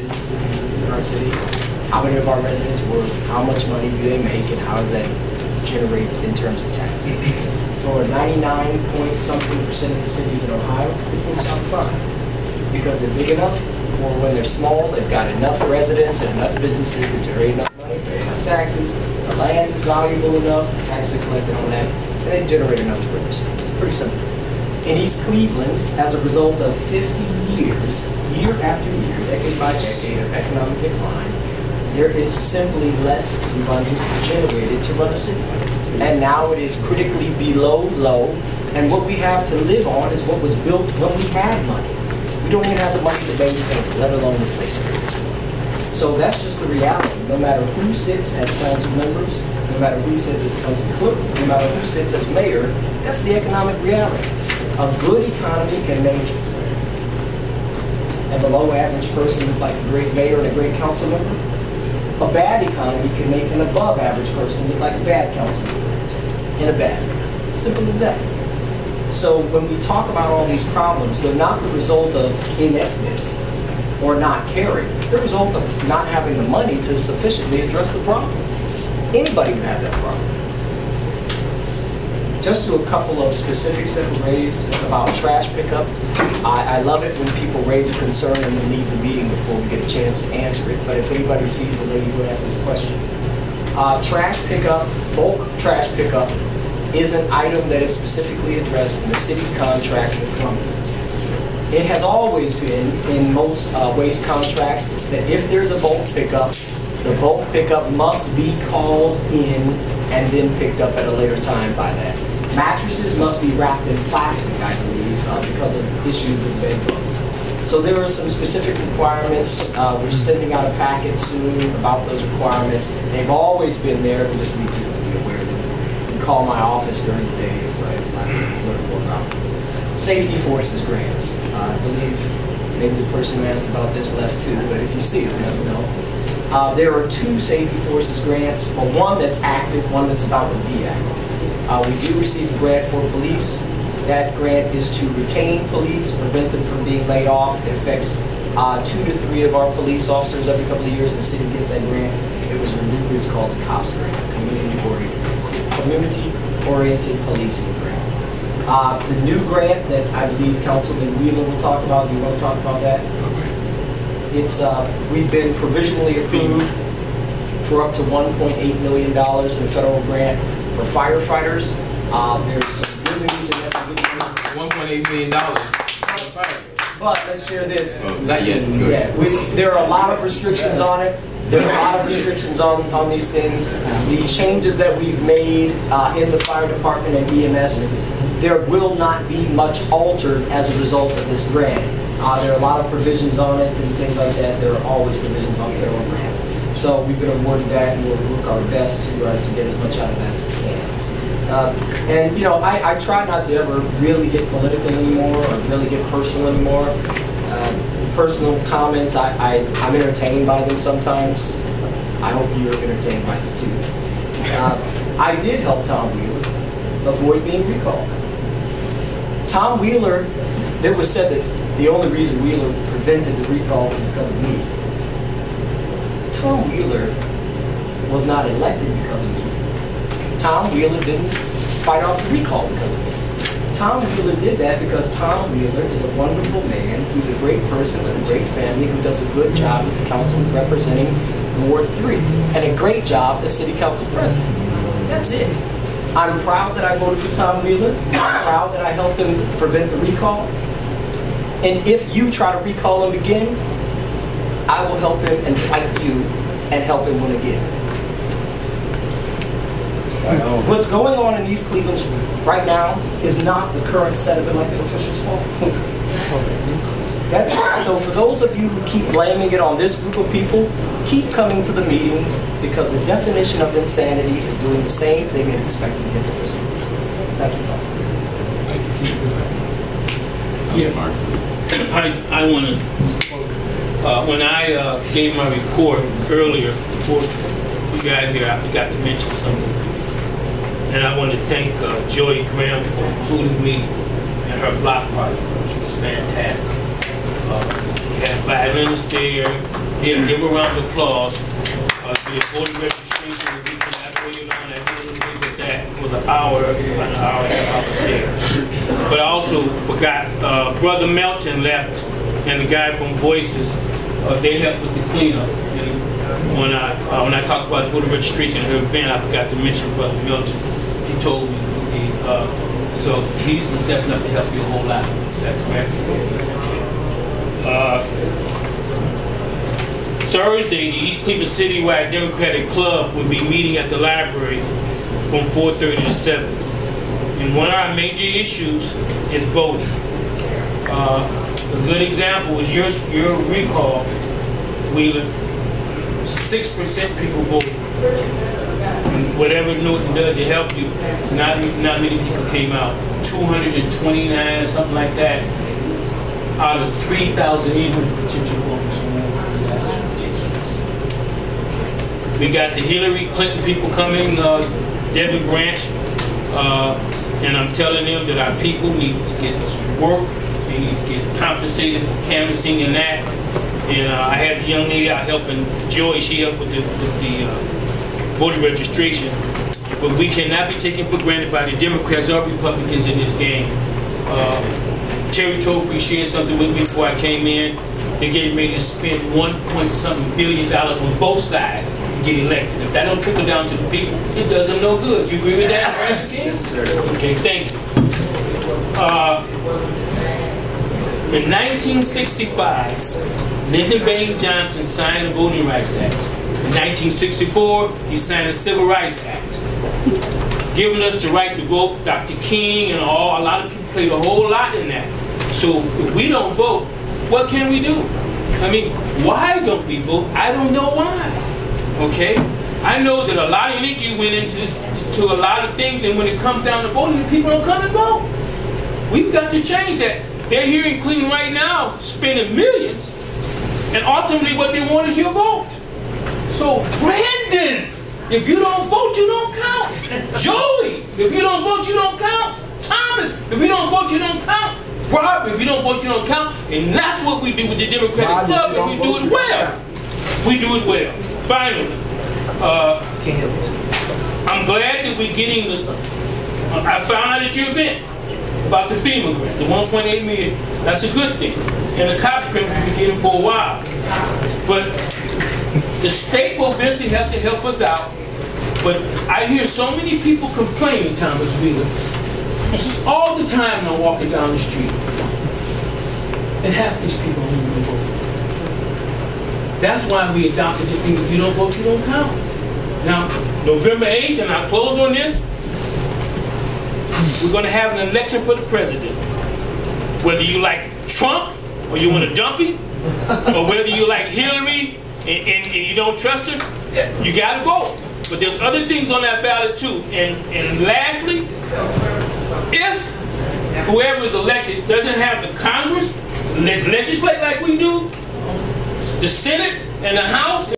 businesses exist in our city, how many of our residents work, how much money do they make, and how does that generate in terms of taxes. For 99-point-something% of the cities in Ohio, it works out fine. Because they're big enough, or when they're small, they've got enough residents and enough businesses that generate enough money, pay enough taxes, the land is valuable enough, the taxes are collected on that, and they generate enough to run the cities. It's pretty simple. In East Cleveland, as a result of 50 years, year after year, decade by decade of economic decline, there is simply less money generated to run a city. And now it is critically below low, and what we have to live on is what was built when we had money. We don't even have the money to maintain it, let alone replace it. So that's just the reality. No matter who sits as council members, no matter who sits as council clerk, no matter who sits as mayor, that's the economic reality. A good economy can make a below average person look like a great mayor and a great council member. A bad economy can make an above average person look like a bad council member in a bad way. Simple as that. So when we talk about all these problems, they're not the result of ineptness or not caring. They're the result of not having the money to sufficiently address the problem. Anybody would have that problem. Just to a couple of specifics that were raised about trash pickup. I love it when people raise a concern and then leave the meeting before we get a chance to answer it. But if anybody sees the lady who asked this question, trash pickup, bulk trash pickup, is an item that is specifically addressed in the city's contract with Columbia. It has always been in most waste contracts that if there's a bulk pickup, the bulk pickup must be called in and then picked up at a later time by that. Mattresses must be wrapped in plastic, I believe, because of issues with bed bugs. So there are some specific requirements. We're sending out a packet soon about those requirements. They've always been there. We just need people to be aware of them. You can call my office during the day if I'd like to learn more about them. Safety Forces grants. I believe maybe the person who asked about this left too, but if you see them, let me know. There are 2 Safety Forces grants, but one that's active, one that's about to be active. We do receive a grant for police. That grant is to retain police, prevent them from being laid off. It affects 2 to 3 of our police officers every couple of years. The city gets that grant. It was renewed. It's called the COPS grant, Community-Oriented Policing Grant. The new grant that I believe Councilman Wheeler will talk about. Do you want to talk about that? It's we've been provisionally approved for up to $1.8 million in a federal grant for firefighters. There's some good news in that. $1.8 million. But let's share this. Not yet. Yeah, there are a lot of restrictions on it. There are a lot of restrictions on these things. The changes that we've made in the fire department and EMS, there will not be much altered as a result of this grant. There are a lot of provisions on it and things like that. There are always provisions on federal grants. So we've been awarded that, and we'll work our best to get as much out of that as we can. And you know, I try not to ever really get political anymore or really get personal anymore. Personal comments, I'm entertained by them sometimes. I hope you're entertained by them too. I did help Tom Wheeler avoid being recalled. Tom Wheeler, it was said that the only reason Wheeler prevented the recall was because of me. Tom Wheeler was not elected because of me. Tom Wheeler didn't fight off the recall because of me. Tom Wheeler did that because Tom Wheeler is a wonderful man who's a great person with a great family who does a good job as the councilman representing Ward 3 and a great job as city council president. That's it. I'm proud that I voted for Tom Wheeler. I'm proud that I helped him prevent the recall. And if you try to recall him again, I will help him and fight you and help him win again. What's going on in East Cleveland right now is not the current set of elected officials' fault. That's it. So for those of you who keep blaming it on this group of people, keep coming to the meetings because the definition of insanity is doing the same thing and expecting different results. Thank you, Council President. I want to, when I gave my report earlier, before we got here, I forgot to mention something. And I want to thank Joei Graham for including me in her block party, which was fantastic. We had violinists there, Yeah, give a round of applause. The voter registration that we collaborated on that with that was an hour and a half I was there. But I also forgot, Brother Melton left and the guy from Voices, they helped with the cleanup. And when I talked about voter registration at her event, I forgot to mention Brother Melton. He told me, so he's been stepping up to help you a whole lot. Is that correct? Thursday, the East Cleveland Citywide Democratic Club will be meeting at the library from 4:30 to 7. And one of our major issues is voting. A good example is your recall, Wheeler. 6% people voted. And whatever Norton does to help you, not many people came out. 229 or something like that out of 3,800 potential voters. That's ridiculous. We got the Hillary Clinton people coming, Devin Branch, and I'm telling them that our people need to get some work. They need to get compensated for canvassing and that. And I had the young lady out helping Joey. She helped with the voter registration. But we cannot be taken for granted by the Democrats or Republicans in this game. Terry Trophy shared something with me before I came in. They're getting ready to spend $1.something billion on both sides to get elected. If that don't trickle down to the people, it does them no good. You agree with that, right? Yes, sir. Okay, thank you. In 1965, Lyndon Baines Johnson signed the Voting Rights Act. In 1964, he signed the Civil Rights Act, giving us the right to vote. Dr. King and a lot of people played a whole lot in that. So if we don't vote, what can we do? I mean, why don't we vote? I don't know why. Okay? I know that a lot of energy went into a lot of things, and when it comes down to voting, people don't come and vote. We've got to change that. They're here in Cleveland right now spending millions, and ultimately what they want is your vote. So, Brandon, if you don't vote, you don't count. Joey, if you don't vote, you don't count. Thomas, if you don't vote, you don't count. Rob, if you don't vote, you don't count. And that's what we do with the Democratic Club, and we do it well. We do it well. Finally, I'm glad that we're getting I found out at your event about the FEMA grant, the $1.8 million. That's a good thing. And the cops grant we've been getting for a while. But the state will eventually have to help us out. But I hear so many people complaining, Thomas Wheeler, all the time when I'm walking down the street. And half these people don't even vote. That's why we adopted this thing. If you don't vote, you don't count. Now, November 8th, and I'll close on this, we're going to have an election for the president. Whether you like Trump or you want to dump him, or whether you like Hillary and you don't trust her, you got to vote. But there's other things on that ballot too. And lastly, if whoever is elected doesn't have the Congress, legislate like we do, the Senate and the House,